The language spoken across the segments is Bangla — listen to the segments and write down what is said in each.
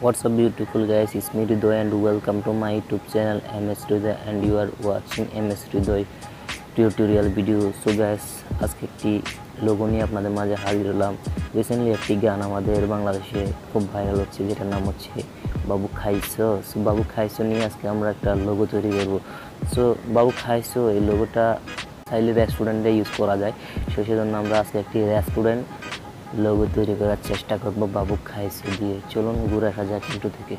What's up beautiful guys, it's me hridoy and welcome to my YouTube channel MS hridoy and you are watching MS hridoy tutorial video. So guys, আজকে একটি লোগো নিয়ে আপনাদের মাঝে হাজির হলাম। রিসেন্টলি একটি গান আমাদের বাংলাদেশে খুব ভাইরাল হচ্ছে, যেটার নাম হচ্ছে বাবু খাইছো। সো বাবু খাইছো নিয়ে আজকে আমরা একটা লোগো তৈরি করব। সো বাবু খাইছো এই লোগোটা চাইলে রেস্টুরেন্টে ইউজ করা যায়, সেজন্য আমরা আজকে একটি রেস্টুরেন্ট লোগো তৈরি করার চেষ্টা করব বাবু খাইছো দিয়ে। চলুন ঘুরে আসা যাক ইন্ট্রো থেকে।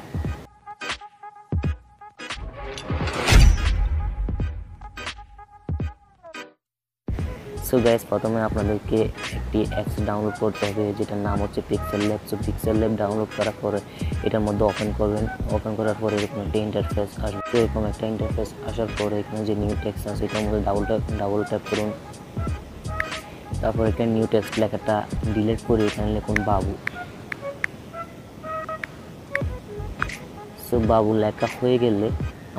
সো গাইস, প্রথমে আপনাদেরকে একটি অ্যাপস ডাউনলোড করতে হবে, যেটার নাম হচ্ছে pixellab। সো pixellab ডাউনলোড করার পরে এটার মধ্যে ওপেন করবেন। ওপেন করার পরে এরকম একটা ইন্টারফেস আসবে। এরকম একটা ইন্টারফেস আসার পরে এখানে যে নিউ টেক্সট আছে এটার মধ্যে ডাবল ট্যাপ করুন। তারপর এখানে নিউ টেক্সট লেখাটা ডিলিট করে এখানে লিখুন বাবু। সো বাবু লেখা হয়ে গেলে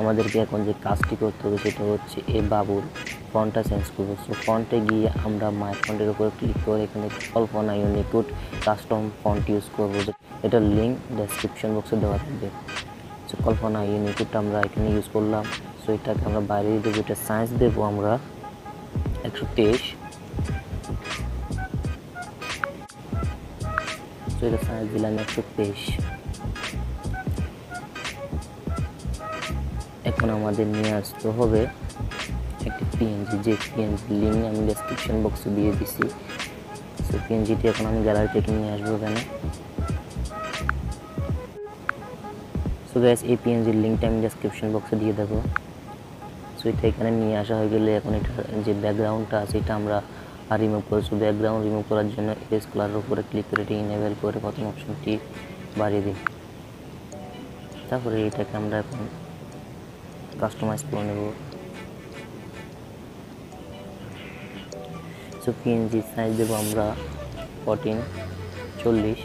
আমাদেরকে এখন যে কাজটি করতে হবে সেটা হচ্ছে এই বাবুর ফন্টটা চেঞ্জ করবো। সো ফন্টে গিয়ে আমরা মাই ফন্টের উপর ক্লিক করে এখানে কল্পনা ইউনিকোড কাস্টম ফন্ট ইউজ করবো, এটার লিঙ্ক ডেসক্রিপশন বক্সে দেওয়া থাকবে। সো কল্পনা ইউনিকোডটা আমরা এখানে ইউজ করলাম। সো এটাকে আমরা বাইরে দেবো, এটা সাইজ দেবো আমরা 123। সো এটা সাইজ দিলাম 123। এখন আমাদের নিয়ে আসতে হবে একটা পিএনজি, যে পিএনজি লিঙ্ক আমি ডেসক্রিপশন বক্সে দিয়ে দিছি। সো পিএনজিটি এখন আমি গ্যালারি থেকে নিয়ে আসবো এখানে। সো গাইস, এই পিএনজির লিঙ্কটা আমি ডেসক্রিপশন বক্সে দিয়ে দেবো। সো এটা এখানে নিয়ে আসা হয়ে গেলে এখন এটা যে ব্যাকগ্রাউন্ডটা আছে এটা আমরা রিমুভ করছি। ব্যাকগ্রাউন্ড রিমুভ করার জন্য এস কালারের উপরে ক্লিক করে এটি ইনেবল করে প্রথম অপশনটি বাড়িয়ে দিই। তারপরে এটাকে আমরা এখন কাস্টমাইজ করে নেব। সো পিএনজি সাইজ দেবো আমরা 40।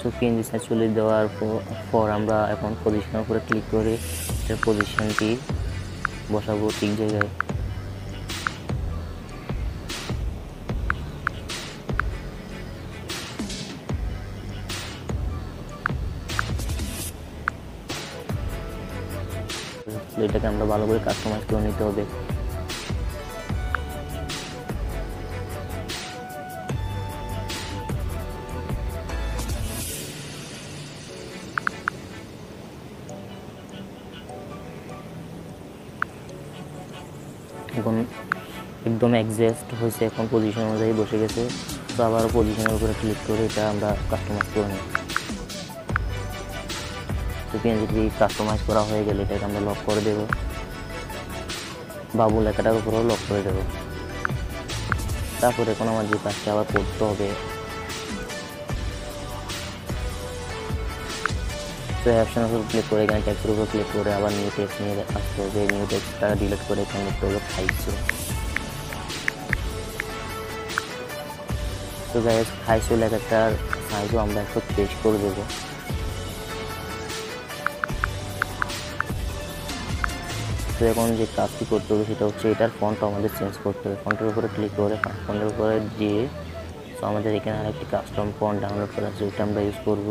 সো পিএনজি সাইজ 40 দেওয়ার পর আমরা এখন পজিশনের উপরে ক্লিক করে এটার পজিশনটি বসাবো ঠিক জায়গায়। এটাকে আমরা ভালো করে কাস্টমাইজ করে নিতে হবে। এখন একদম এক্সাক্ট হয়েছে, এখন পজিশন অনুযায়ী বসে গেছে। তো আবার পজিশনের উপরে ক্লিক করে এটা আমরা কাস্টমাইজ করে নিই। তো পিএনজিটি কাস্টমাইজ করা হয়ে গেলে এটাকে আমরা লক করে দেব, বাবু লেখাটার উপরেও লক করে দেব। তারপর এখন আমার যে কাজটা আবার করতে হবে, তো অপশনের উপর ক্লিক করে এখানে টেক্সটের উপর ক্লিক করে আবার নিউ টেক্সট নিয়ে আসতে হবে। নিউ টেক্সটটা ডিলিট করে এখানে লিখতে হবে খাইছো। তো গাইস, খাইছো লেখাটার সাইজও আমরা একটু চেঞ্জ করে দেবো। তো এখন যে কাজটি করতে হবে সেটা হচ্ছে এটার ফন্টটা আমাদের চেঞ্জ করতে হবে। ফন্টের উপরে ক্লিক করে ফন্টের উপরে দিয়ে তো আমাদের এখানে আরেকটি কাস্টম ফন্ট ডাউনলোড করা আছে, ওইটা আমরা ইউজ করব।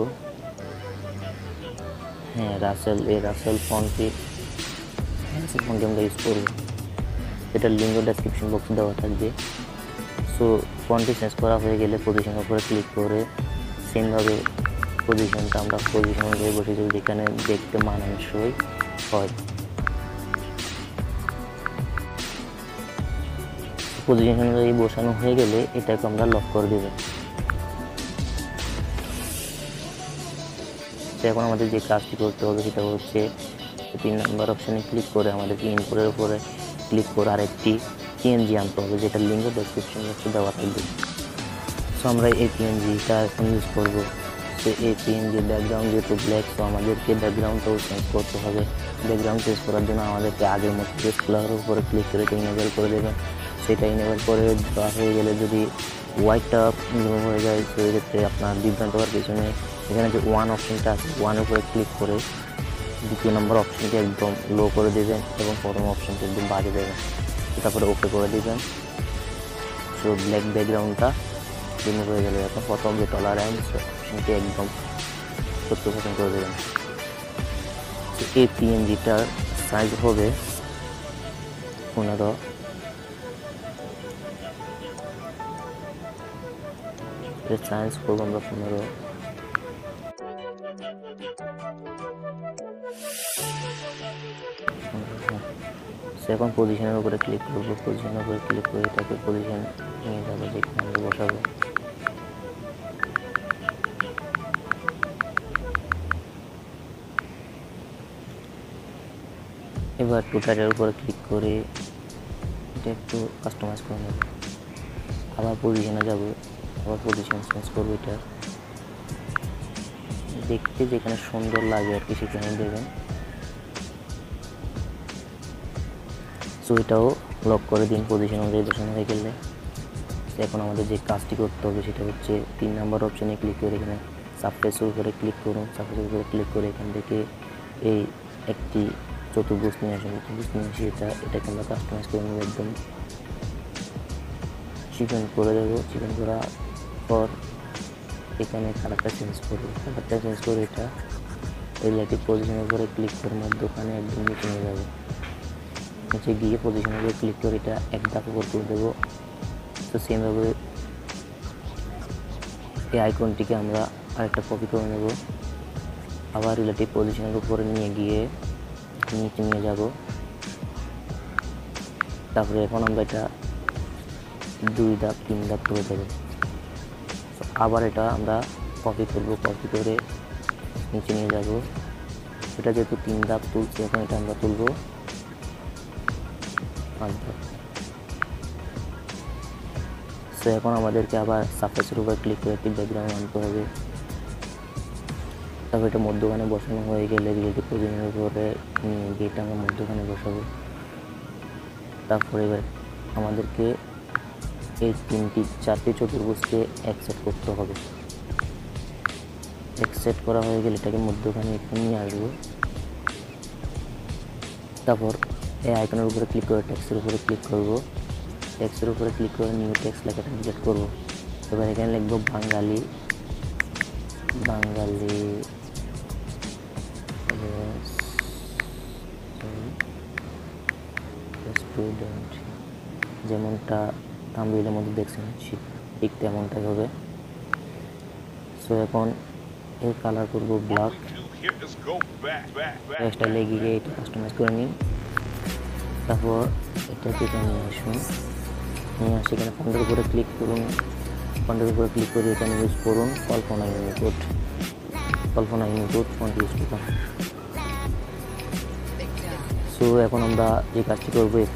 হ্যাঁ, রাসেল ফন্টটি আমরা ইউজ করব। এটার লিঙ্ক ডেসক্রিপশন বক্সে দেওয়া থাকবে। সো ফন্টটি চেঞ্জ করা হয়ে গেলে পজিশনের উপরে ক্লিক করে সেমভাবে পজিশনটা আমরা পজিশন অনুযায়ী বসে যাবো, যেখানে দেখতে মানানসই হয়। পজিশন অনুযায়ী বসানো হয়ে গেলে এটাকে আমরা লক করে দেব। এখন আমাদের যে কাজটি করতে হবে সেটা হচ্ছে 3 নম্বর অপশানে ক্লিক করে আমাদেরকে ইনপুটের উপরে ক্লিক করে আরেকটি পিএনজি আনতে হবে, যেটা লিঙ্ক ডেসক্রিপশন বক্সে দেওয়া থাকবে। সো আমরা এই পিএনজিটা এখন ইউজ করবো। তো এই পিএনজি ব্যাকগ্রাউন্ড যেহেতু ব্ল্যাক, তো আমাদেরকে ব্যাকগ্রাউন্ডটাও চেঞ্জ করতে হবে। ব্যাকগ্রাউন্ড চেঞ্জ করার জন্য আমাদেরকে আগের মতো যে কালারের উপরে ক্লিক করে ইনেবল করে দেবেন। সেটা ইনেবল করে দেওয়া হয়ে গেলে যদি হোয়াইটটা রিমুভ হয়ে যায়, তো এক্ষেত্রে আপনার বিভ্রান্ত হওয়ার পিছনে এখানে যে ওয়ান অপশনটা আছে ওয়ানের উপরে ক্লিক করে 2 নম্বর অপশনটি একদম লো করে দেবেন এবং প্রথম অপশনটি একদম বাড়িয়ে দেবেন। তারপরে ওকে করে দেবেন। সো ব্ল্যাক ব্যাকগ্রাউন্ডটা রিমুভ হয়ে গেলে এখন প্রথম যে টলারেন্স অপশনটি একদম 70% করে দেবেন। এই পিএনজিটার সাইজ হবে 15, এর সাইজ করবো আমরা 15। এখন পজিশনের উপরে ক্লিক করবো, পজিশনের উপরে ক্লিক করে এটাকে পজিশন নিয়ে যাবো যেখানে আমরা বসাবো। এবার টোটালের উপরে ক্লিক করে এটা একটু কাস্টমাইজ করে নেব, আবার পজিশনে যাব, আবার পজিশন চেঞ্জ করবো। এটা দেখতে যেখানে সুন্দর লাগে আর কি সেখানে দেবেন। সো এটাও লক করে দিন পজিশন অনুযায়ী বসানো হয়ে গেলে। এখন আমাদের যে কাজটি করতে হবে সেটা হচ্ছে 3 নম্বর অপশনে ক্লিক করে এখানে সারফেসের উপরে ক্লিক করুন। সারফেসের উপরে ক্লিক করে এখান থেকে এই একটি চতুর্ভুজ নিয়ে আসুন। চতুর্ভুজ নিয়ে এসে এটাকে আমরা কাস্টমাইজ করে নেব, একদম চিকন করে দেবো। চিকন করার পর এখানে কালারটা চেঞ্জ করবো। কালারটা চেঞ্জ করে এটা রিলেটিভ পজিশনের উপরে ক্লিক করে মধ্যখানে একদম নিচে নিয়ে যাবো। নিচে গিয়ে পজিশনের উপরে ক্লিক করে এটা এক ধাপ উপর তুলে দেবো। তো সেমভাবে এই আইকনটিকে আমরা আরেকটা কপি করে নেব, আবার রিলেটিভ পজিশনের উপরে নিয়ে গিয়ে নিচে নিয়ে যাব। তারপরে এখন আমরা এটা 2 ধাপ 3 ধাপ তুলে দেবো। আবার এটা আমরা কপি করব, কপি করে নিচে নিয়ে যাব। এটা যেহেতু 3 ধাপ তুলছি, এখন এটা আমরা তুলব 5 ধাপ। সো এখন আমাদেরকে আবার সারফেসের উপর ক্লিক করে একটি ব্যাকগ্রাউন্ড আনতে হবে। তারপর এটা মধ্যখানে বসানো হয়ে গেলে রিলেটিভ পজিশনের উপরে নিয়ে গিয়ে এটা আমরা মধ্যখানে বসাবো। তারপরে এবার আমাদেরকে এই 4টি চতুর্ভুজকে একসেট করতে হবে। একসেট করা হয়ে গেলে এটাকে মধ্যখানে একটু নিয়ে আসবো। তারপর এই আইকনের উপরে ক্লিক করে টেক্সটের উপরে ক্লিক করব। টেক্সটের উপরে ক্লিক করে নিউ টেক্সট লেখাটা ডিলিট করব। এবার এখানে লিখব বাঙালি স্টুডেন্ট, যেমনটা থাম্বনেইলের মধ্যে দেখছেন ঠিক তেমনটাই হবে। সো এখন এর কালার করব ব্ল্যাক। টেক্সটটা লেগে এটা কাস্টমাইজ করে নিই। তারপর এটাকে নিয়ে আসুন, নিয়ে আসি এখানে ফন্টের উপরে ক্লিক করুন। ফন্টের উপরে ক্লিক করে এখানে ইউজ করুন কল্পনা ইউনিকোড ফন্ট ইউজ করুন। সো এখন আমরা যে কাজটি করবো এই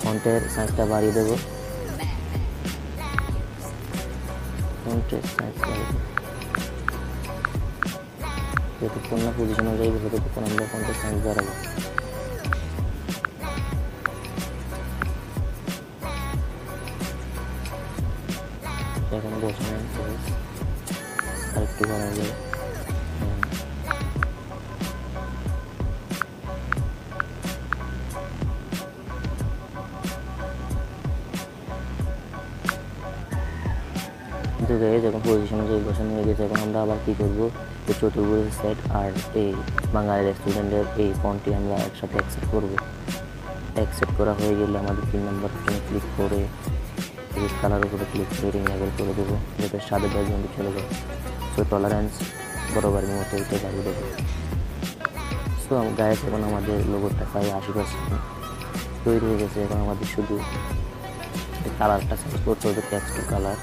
ফন্টের সাইজটা বাড়িয়ে দেবো। ফন্টের সাইজ যতক্ষণ না পজিশন হয়ে যাবে ততক্ষণ আমরা ফন্টের সাইজ বাড়াবো। এখন বসানো আরেকটু বাড়াবো। কিন্তু যখন পজিশন অনুযায়ী বসানো হয়ে গেছে, এখন আমরা আবার কী করবো, এই চতুর্ভুজ সেট আর এই বাঙালি রেস্টুরেন্টের এই ফন্টটি আমরা একসাথে অ্যাকসেপ্ট করবো। অ্যাকসেপ্ট করা হয়ে গেলে আমাদের 3 নম্বর অপশনে ক্লিক করে কালার উপরে ক্লিক করে ইনেবল করে দেবো, যাতে সাদা ব্যাকগ্রাউন্ডে চলে যায়। সো টলারেন্স বরাবরের মতো এটা বাড়িয়ে দেবো। সো গায়ে এখন আমাদের লোগোটা প্রায় 80% তৈরি হয়ে গেছে। এখন আমাদের শুধু কালারটা চেঞ্জ করতে হবে, টেক্সট টু কালার।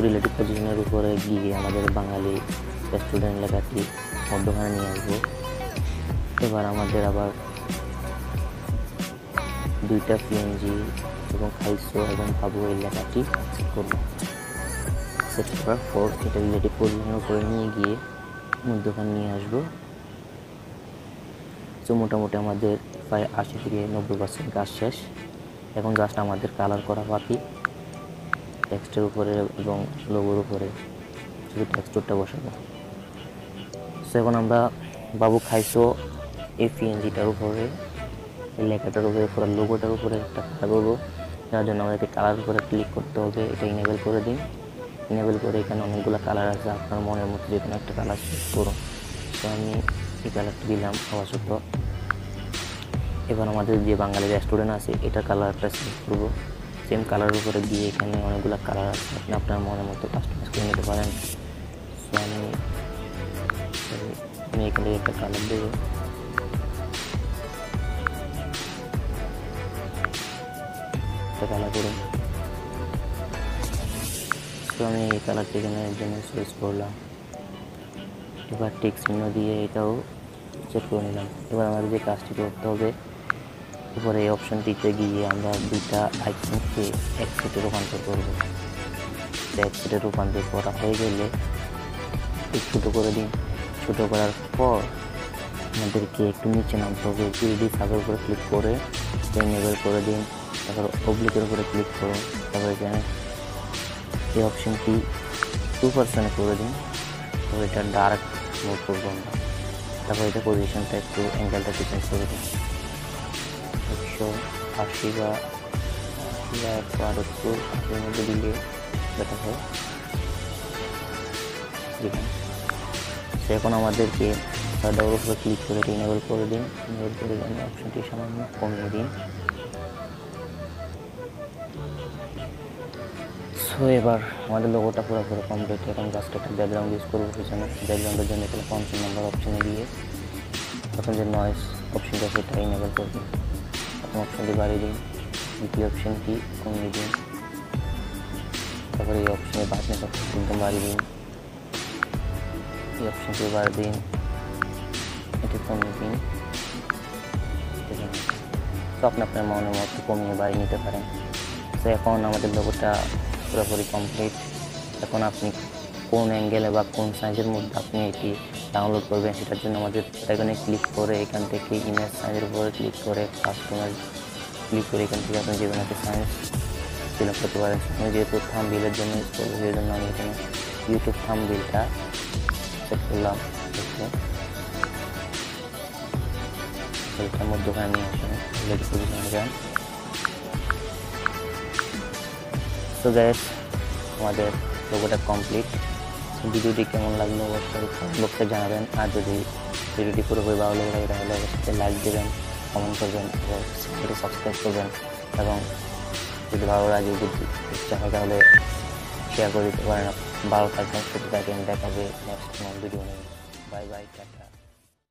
রিলেটিভ পজিশনের উপরে গিয়ে আমাদের বাঙালি রেস্টুরেন্ট লেখাটি মধ্যখানে নিয়ে আসবো। এবার আমাদের আবার 2টা পিএনজি এবং খাইছো এবং পাবো এই লেখাটি অ্যাকসেপ্ট করবো। অ্যাকসেপ্ট করার পর এটা রিলেটিভ পজিশনের উপরে নিয়ে গিয়ে মধ্যখানে নিয়ে আসবো। তো মোটামুটি আমাদের প্রায় 80 থেকে 90% কাজ শেষ। এখন জাস্ট আমাদের কালার করা বাকি টেক্সটের উপরে এবং লোগোর উপরে শুধু টেক্সচারটা বসাবো। সো এখন আমরা বাবু খাইছো এই পিএনজিটার উপরে এই লেখাটার উপরে পুরো লোগোটার উপরে একটা কালার করবো। তার জন্য আমাদেরকে কালার উপরে ক্লিক করতে হবে। এটা ইনেবল করে দিন। ইনেবল করে এখানে অনেকগুলো কালার আছে, আপনার মনের মতো যে কোনো একটা কালার চুজ করুন। তো আমি এই কালারটা দিলাম আপাতত। এবার আমাদের যে বাঙালি রেস্টুরেন্ট আছে এটা কালারটা সিলেক্ট করবো। সেম কালারের উপরে দিয়ে এখানে অনেকগুলো কালার আছে, আপনি আপনার মনের মতো কাস্টমাইজ করে নিতে পারেন। সো আমি এখানে একটা কালার দেবো। কালার করুন। তো আমি এই কালারটি এখানে জন্য চয়েস করলাম। এবার টিক চিহ্ন দিয়ে এটাও চেক করে নিলাম। এবার আমাদের যে কাজটি করতে হবে, উপরে এই অপশনটিতে গিয়ে আমরা দুইটা আইকনকে এক সেটে রূপান্তর করব। এক সেটে রূপান্তর করা হয়ে গেলে ছোটো করে দিন। ছোটো করার পর আমাদেরকে একটু নিচে নামতে হবে। 3D সাবের উপরে ক্লিক করে ইনেবল করে দিন। তারপর অবলিকের উপরে ক্লিক করুন। তারপর এখানে এই অপশনটি 2% করে দিন। তারপর এটা ডার্ক মোড করবো আমরা। তারপর এটা পজিশনটা একটু অ্যাঙ্গেলটা চেঞ্জ করে দিন 180 বা 178 মধ্যে দিলে বেটার হয়। এখন আমাদেরকে ডাবল উপরে ক্লিক করে ইনেবল করে দিন। ইনেবল করে দিন অপশনটি সামান্য কমিয়ে দিন। সো এবার আমাদের লোগোটা পুরোপুরি কমপ্লিট। এখন জাস্ট একটা ব্যাকগ্রাউন্ড ইউজ করবো পিছনে। ব্যাকগ্রাউন্ডের জন্য এখানে কন্ট্রোল নাম্বার অপশনে গিয়ে তখন যে নয়েজ অপশনটা সেটা ইনেবল করবেন। প্রথম অপশনটি বাড়িয়ে দিন, দ্বিতীয় অপশনটি কমিয়ে দিন। তারপরে এই অপশনে বাটনের অপশন একদম বাড়িয়ে দিন, এই অপশনটি বাড়িয়ে দিন, এটি কমিয়ে দিন। তো আপনি আপনার মনের মতো কমিয়ে বাড়িয়ে নিতে পারেন। তো এখন আমাদের লোগোটা পুরোপুরি কমপ্লিট। এখন আপনি কোন অ্যাঙ্গেলে বা কোন সাইজের মধ্যে আপনি এটি ডাউনলোড করবেন সেটার জন্য আমাদের এখানে ক্লিক করে এখান থেকে ইমেজ সাইজের উপরে ক্লিক করে কাস্টমাইজ ক্লিক করে এখান থেকে আপনি যে কোনো একটা সাইজ সিলেক্ট করতে পারেন। আমি যেহেতু থাম্বনেইলের জন্য ইউজ করবো সেই জন্য আমি এখানে ইউটিউব থাম্বনেইলটা সেট করলাম। সেটার মধ্যখানে নিয়ে আসেন, লেডি পজিশনে যান। তো গাইস আমাদের লোগোটা কমপ্লিট। ভিডিওটি কেমন লাগলো অবশ্যই কমেন্ট বক্সে জানাবেন। আর যদি ভিডিওটি পুরোপুরি ভালো লাগে তাহলে অবশ্যই লাইক দেবেন, কমেন্ট করবেন এবং চ্যানেলটি সাবস্ক্রাইব করবেন। এবং যদি ভালো লাগে, যদি ইচ্ছা হয় তাহলে শেয়ার করে দিতে পারেন। ভালো থাকবেন, সুস্থ থাকবেন। দেখা হবে নেক্সট ভিডিও নিয়ে। Bye bye, tata.